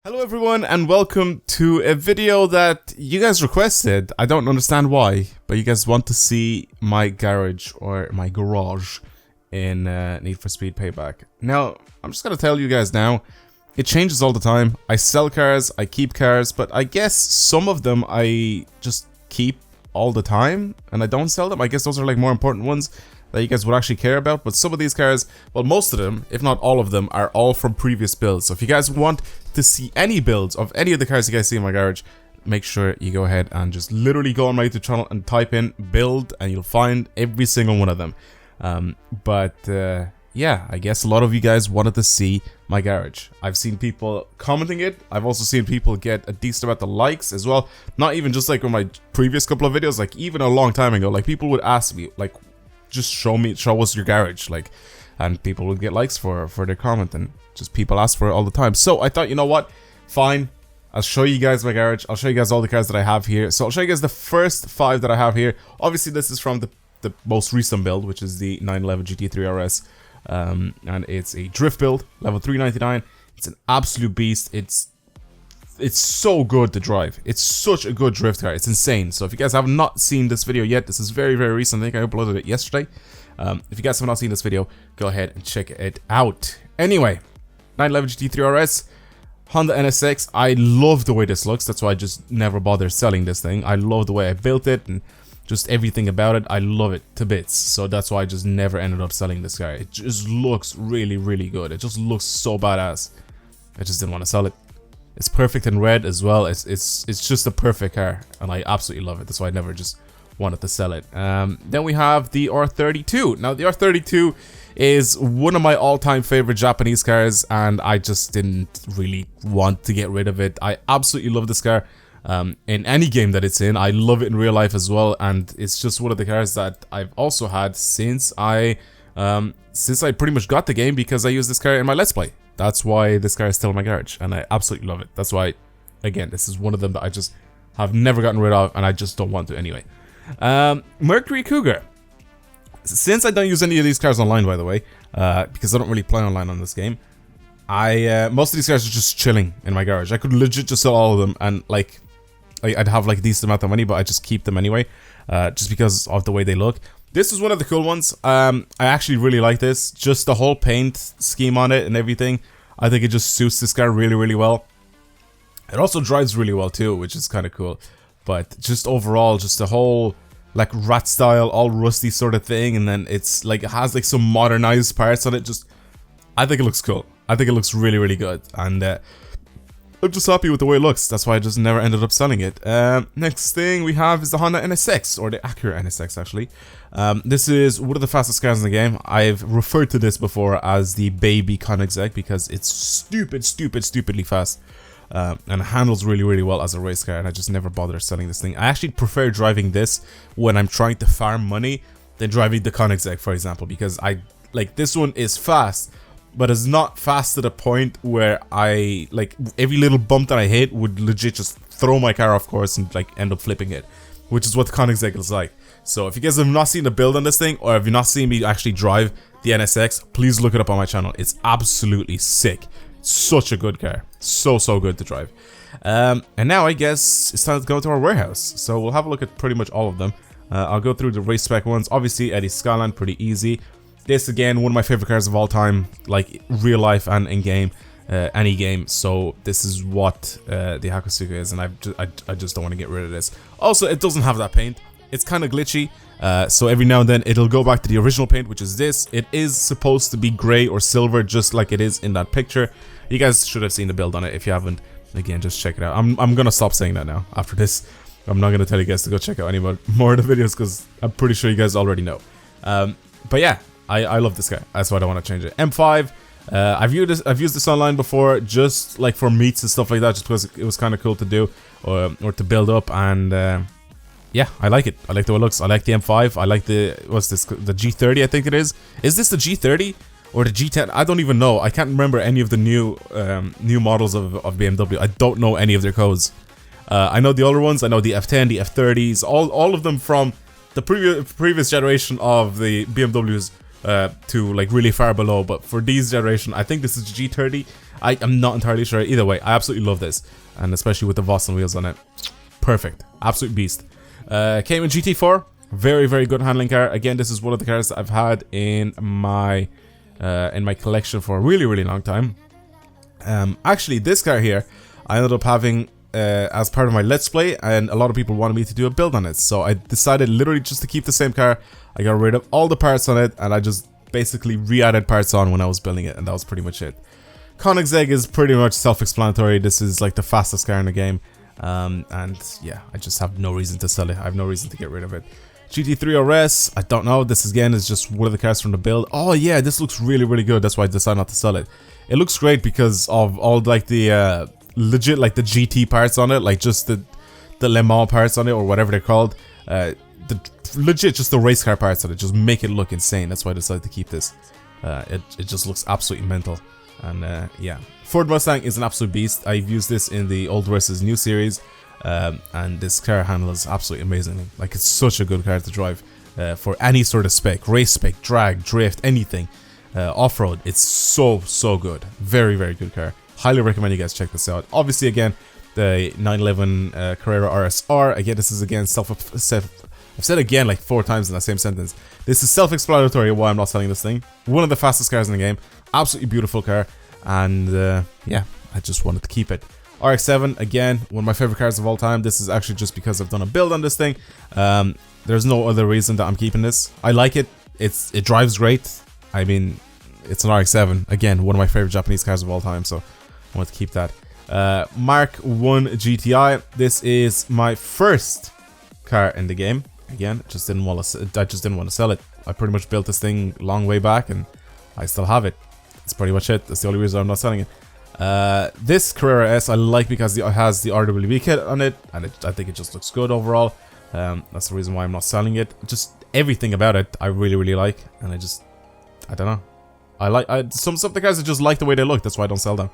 Hello everyone and welcome to a video that you guys requested. I don't understand why, but you guys want to see my garage or my garage in Need for Speed Payback. Now, I'm just gonna tell you guys now, it changes all the time. I sell cars, I keep cars, but I guess some of them I just keep all the time and I don't sell them. I guess those are like more important ones that you guys would actually care about, but some of these cars, well, most of them, if not all of them, are all from previous builds. So if you guys want to see any builds of any of the cars you guys see in my garage, make sure you go ahead and just literally go on my YouTube channel and type in build and you'll find every single one of them. Yeah, I guess a lot of you guys wanted to see my garage. I've seen people commenting it. I've also seen people get a decent amount of likes as well. Not even just like on my previous couple of videos, like even a long time ago, like people would ask me, like, just show us your garage, like, and people would get likes for their comment, and just people ask for it all the time. So I thought, you know what, fine, I'll show you guys my garage. I'll show you guys all the cars that I have here. So I'll show you guys the first 5 that I have here. Obviously this is from the most recent build, which is the 911 GT3 RS, and it's a drift build, level 399. It's an absolute beast. It's so good to drive. It's such a good drift car. It's insane. So if you guys have not seen this video yet, this is very, very recent. I think I uploaded it yesterday. If you guys have not seen this video, go ahead and check it out. Anyway, 911 GT3 RS, Honda NSX. I love the way this looks. That's why I just never bothered selling this thing. I love the way I built it and just everything about it. I love it to bits. So that's why I just never ended up selling this car. It just looks really, really good. It just looks so badass. I just didn't want to sell it. It's perfect in red as well. It's just a perfect car, and I absolutely love it. That's why I never just wanted to sell it. Then we have the R32. Now the R32 is one of my all-time favorite Japanese cars, and I just didn't really want to get rid of it. I absolutely love this car. In any game that it's in, I love it in real life as well, and it's just one of the cars that I've also had since I pretty much got the game, because I use this car in my Let's Play. That's why this car is still in my garage, and I absolutely love it. That's why, again, this is one of them that I just have never gotten rid of, and I just don't want to anyway. Mercury Cougar. Since I don't use any of these cars online, by the way, because I don't really play online on this game, most of these cars are just chilling in my garage. I could legit just sell all of them, and like I'd have like a decent amount of money, but I just keep them anyway, just because of the way they look. This is one of the cool ones. I actually really like this. Just the whole paint scheme on it and everything. I think it just suits this car really, really well. It also drives really well too, which is kind of cool. But just overall, just the whole like rat style, all rusty sort of thing, and then it's like it has like some modernized parts on it. Just, I think it looks cool. I think it looks really, really good, and I'm just happy with the way it looks. That's why I just never ended up selling it. Next thing we have is the Honda NSX, or the Acura NSX actually. This is one of the fastest cars in the game. I've referred to this before as the baby Koenigsegg because it's stupidly fast. And handles really, really well as a race car, and I just never bothered selling this thing. I actually prefer driving this when I'm trying to farm money than driving the Koenigsegg, for example, because this one is fast, but it's not fast to the point where I, like, every little bump that I hit would legit just throw my car off course and, like, end up flipping it, which is what the Koenigsegg is like. So if you guys have not seen the build on this thing, or have you not seen me actually drive the NSX, please look it up on my channel. It's absolutely sick. Such a good car. So good to drive. And now I guess it's time to go to our warehouse. So we'll have a look at pretty much all of them. I'll go through the race spec ones. Obviously, Eddie Skyline, pretty easy. This, again, one of my favorite cars of all time, like real life and in game, any game. So this is what the Hakusuka is, and I just don't want to get rid of this. Also, it doesn't have that paint. It's kind of glitchy, so every now and then it'll go back to the original paint, which is this. It is supposed to be gray or silver, just like it is in that picture. You guys should have seen the build on it. If you haven't, again, just check it out. I'm gonna stop saying that now. After this, I'm not gonna tell you guys to go check out any more of the videos, because I'm pretty sure you guys already know. But yeah, I love this guy. That's why I don't want to change it. M5. I've used this online before, just like for meets and stuff like that, just because it was kind of cool to do or to build up, and yeah, I like it. I like the way it looks. I like the M5. I like the G30, I think it is. Is this the G30 or the G10? I don't even know. I can't remember any of the new models of BMW. I don't know any of their codes. I know the older ones. I know the F10, the F30s, all of them from the previous generation of the BMWs to like really far below. But for these generation, I think this is G30. I'm not entirely sure. Either way, I absolutely love this, and especially with the Vossen wheels on it, perfect, absolute beast. Came in GT4, very very good handling car. Again, this is one of the cars that I've had in my collection for a really really long time. Actually, this car here, I ended up having as part of my Let's Play, and a lot of people wanted me to do a build on it, so I decided literally just to keep the same car. I got rid of all the parts on it, and I just basically re-added parts on when I was building it, and that was pretty much it. Koenigsegg is pretty much self-explanatory. This is like the fastest car in the game, and yeah, I just have no reason to sell it. I have no reason to get rid of it. GT3 RS, I don't know. This again is just one of the cars from the build. Oh yeah, this looks really really good. That's why I decided not to sell it. It looks great because of all like the legit like the GT parts on it, like just the Le Mans parts on it, or whatever they're called. Legit just the race car parts on it just make it look insane. That's why I decided to keep this. It just looks absolutely mental. And yeah, Ford Mustang is an absolute beast. I've used this in the old versus new series, and this car handles absolutely amazingly. Like, it's such a good car to drive for any sort of spec, race spec, drag, drift, anything, off-road. It's so good. Very very good car. Highly recommend you guys check this out. Obviously, again, the 911 Carrera RSR. Again, this is again I've said again like 4 times in that same sentence. This is self-explanatory why I'm not selling this thing. One of the fastest cars in the game. Absolutely beautiful car. And yeah, I just wanted to keep it. RX-7, again, one of my favorite cars of all time. This is actually just because I've done a build on this thing. There's no other reason that I'm keeping this. I like it. It drives great. I mean, it's an RX-7. Again, one of my favorite Japanese cars of all time. So I want to keep that. Mark 1 GTI. This is my first car in the game. Again, I just didn't want to sell it. I pretty much built this thing long way back, and I still have it. That's pretty much it. That's the only reason I'm not selling it. This Carrera S I like because it has the RWB kit on it, and I think it just looks good overall. That's the reason why I'm not selling it. Just everything about it I really really like, and I don't know. I like some of the cars I just like the way they look. That's why I don't sell them,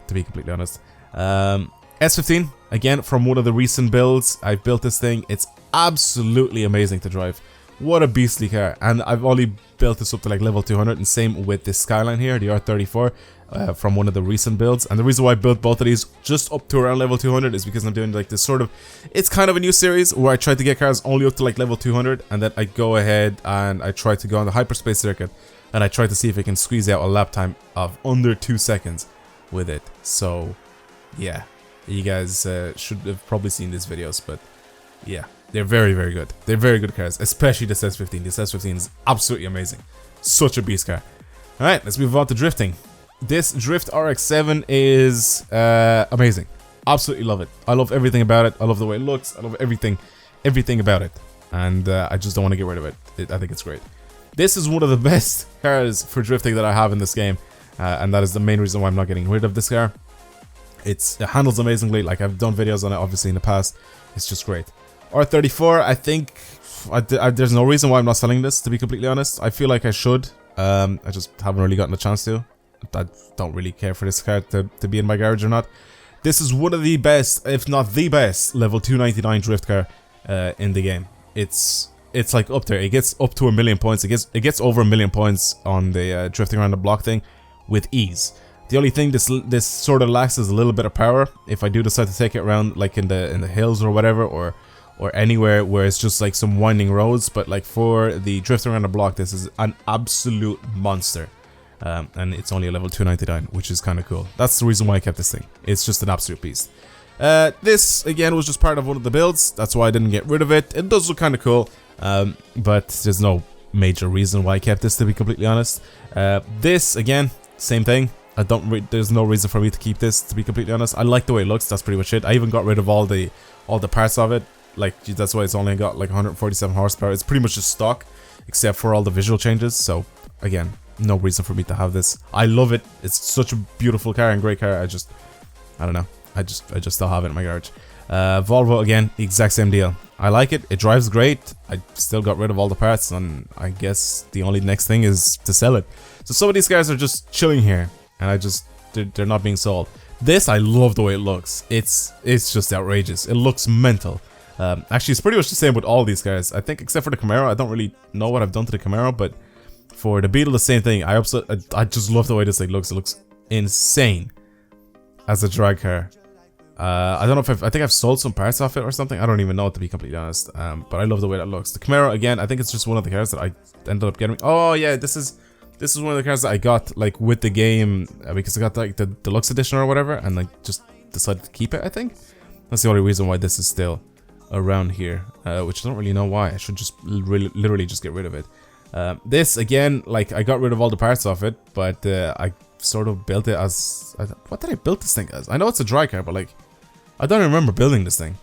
to be completely honest. S15, again, from one of the recent builds. I've built this thing. It's absolutely amazing to drive. What a beastly car. And I've only built this up to like level 200, and same with this Skyline here, the R34, from one of the recent builds. And the reason why I built both of these just up to around level 200 is because I'm doing like this sort of, it's kind of a new series where I try to get cars only up to like level 200, and then I go ahead and I try to go on the hyperspace circuit, and I try to see if I can squeeze out a lap time of under 2 seconds with it. So yeah, you guys should have probably seen these videos, but yeah, they're very very good. They're very good cars, especially this S15. This S15 is absolutely amazing. Such a beast car. Alright, let's move on to drifting. This Drift RX-7 is amazing. Absolutely love it. I love everything about it. I love the way it looks. I love everything about it. And I just don't want to get rid of it. I think it's great. This is one of the best cars for drifting that I have in this game. And that is the main reason why I'm not getting rid of this car. It handles amazingly. Like, I've done videos on it obviously in the past. It's just great. R34, I think there's no reason why I'm not selling this, to be completely honest. I feel like I should. I just haven't really gotten a chance to. I don't really care for this car to be in my garage or not. This is one of the best, if not the best, level 299 drift car in the game. It's like up there. It gets up to 1 million points. It gets over 1 million points on the drifting around the block thing with ease. The only thing this sort of lacks is a little bit of power. If I do decide to take it around like in the hills or whatever, or anywhere where it's just like some winding roads, but like for the drifting around the block, this is an absolute monster. And it's only a level 299, which is kind of cool. That's the reason why I kept this thing. It's just an absolute beast. This again was just part of one of the builds. That's why I didn't get rid of it. It does look kind of cool, but there's no major reason why I kept this, to be completely honest. This again, same thing. There's no reason for me to keep this, to be completely honest. I like the way it looks. That's pretty much it. I even got rid of all the parts of it. Like, that's why it's only got like 147 horsepower. It's pretty much just stock, except for all the visual changes. So again, no reason for me to have this. I love it. It's such a beautiful car and great car. I don't know. I just still have it in my garage. Volvo again, the exact same deal. I like it. It drives great. I still got rid of all the parts, and I guess the only next thing is to sell it. So some of these cars are just chilling here, and they're not being sold. This, I love the way it looks. It's just outrageous. It looks mental. Actually, it's pretty much the same with all these cars. I think except for the Camaro. I don't really know what I've done to the Camaro, but For the Beetle, the same thing. I just love the way this thing looks. It looks insane as a drag car. I don't know if I think I've sold some parts off it or something. I don't even know, to be completely honest. But I love the way that looks. The Camaro, again, I think it's just one of the cars that I ended up getting. Oh yeah, this is one of the cars that I got like with the game because I got like the deluxe edition or whatever, and like just decided to keep it. I think that's the only reason why this is still around here, which I don't really know why. I should just literally just get rid of it. This again, like I got rid of all the parts of it, but I sort of built it as what did I build this thing as? I know it's a dry car, but like I don't remember building this thing.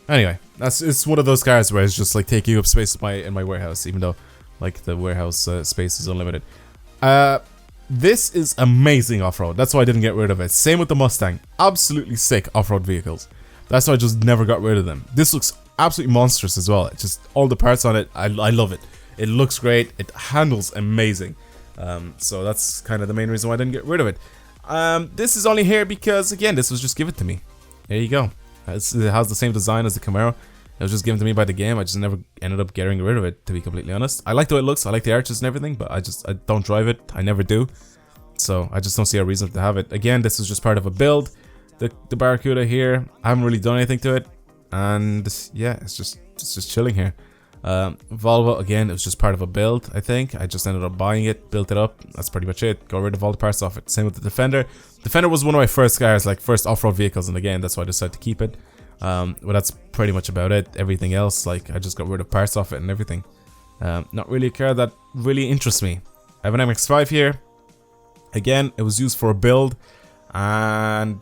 Anyway, it's one of those cars where it's just like taking up space in my warehouse, even though like the warehouse space is unlimited. This is amazing off-road. That's why I didn't get rid of it. Same with the Mustang. Absolutely sick off-road vehicles. That's why I just never got rid of them. This looks absolutely monstrous as well. It's just all the parts on it. I love it. It looks great. It handles amazing. So that's kind of the main reason why I didn't get rid of it. This is only here because, again, this was just given to me. There you go. It has the same design as the Camaro. It was just given to me by the game. I just never ended up getting rid of it, to be completely honest. I like the way it looks. I like the arches and everything, but I don't drive it. I never do. So I just don't see a reason to have it. Again, this is just part of a build. The Barracuda here, I haven't really done anything to it. And yeah, it's just chilling here. Volvo, again, it was just part of a build, I think. I just ended up buying it, built it up. That's pretty much it. Got rid of all the parts off it. Same with the Defender. Defender was one of my first cars, like first off-road vehicles, and again, that's why I decided to keep it. But that's pretty much about it. Everything else, like, I just got rid of parts off it and everything. Not really a car that really interests me. I have an MX-5 here. Again, it was used for a build, and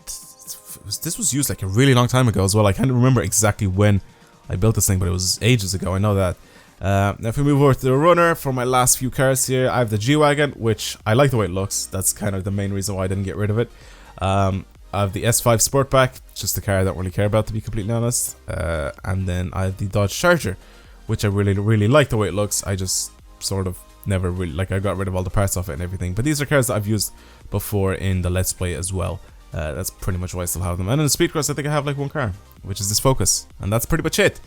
this was used like a really long time ago as well. I can't remember exactly when I built this thing, but it was ages ago, I know that. Now if we move over to the Runner, for my last few cars here, I have the G-Wagon, which I like the way it looks. That's kind of the main reason why I didn't get rid of it. I have the S5 Sportback, just a car I don't really care about, to be completely honest. And then I have the Dodge Charger, which I really like the way it looks. I just sort of never really, like, I got rid of all the parts of it and everything. But these are cars that I've used before in the Let's Play as well. That's pretty much why I still have them. And in the Speed Cross, I think I have like one car, which is this Focus. And that's pretty much it.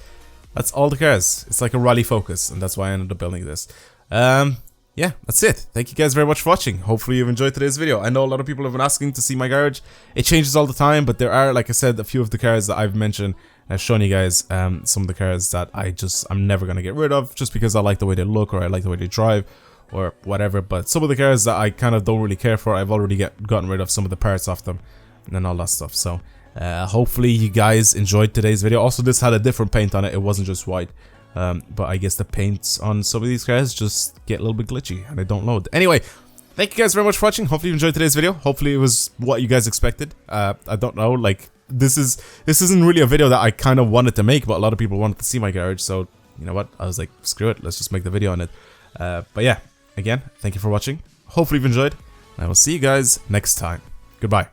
That's all the cars. It's like a rally Focus, and that's why I ended up building this. Yeah, that's it. Thank you guys very much for watching. Hopefully you've enjoyed today's video. I know a lot of people have been asking to see my garage. It changes all the time, but there are, like I said, a few of the cars that I've mentioned. I've shown you guys some of the cars that I'm never going to get rid of, just because I like the way they look, or I like the way they drive, or whatever. But some of the cars that I kind of don't really care for, I've already gotten rid of some of the parts off them and all that stuff. So hopefully you guys enjoyed today's video. Also, this had a different paint on it. It wasn't just white. But I guess the paints on some of these cars just get a little bit glitchy and they don't load. Anyway, thank you guys very much for watching. Hopefully you enjoyed today's video. Hopefully it was what you guys expected. I don't know, like, this isn't really a video that I kind of wanted to make, but a lot of people wanted to see my garage, so you know what, I was like, screw it, let's just make the video on it. But yeah, again, thank you for watching. Hopefully you've enjoyed, and I will see you guys next time. Goodbye.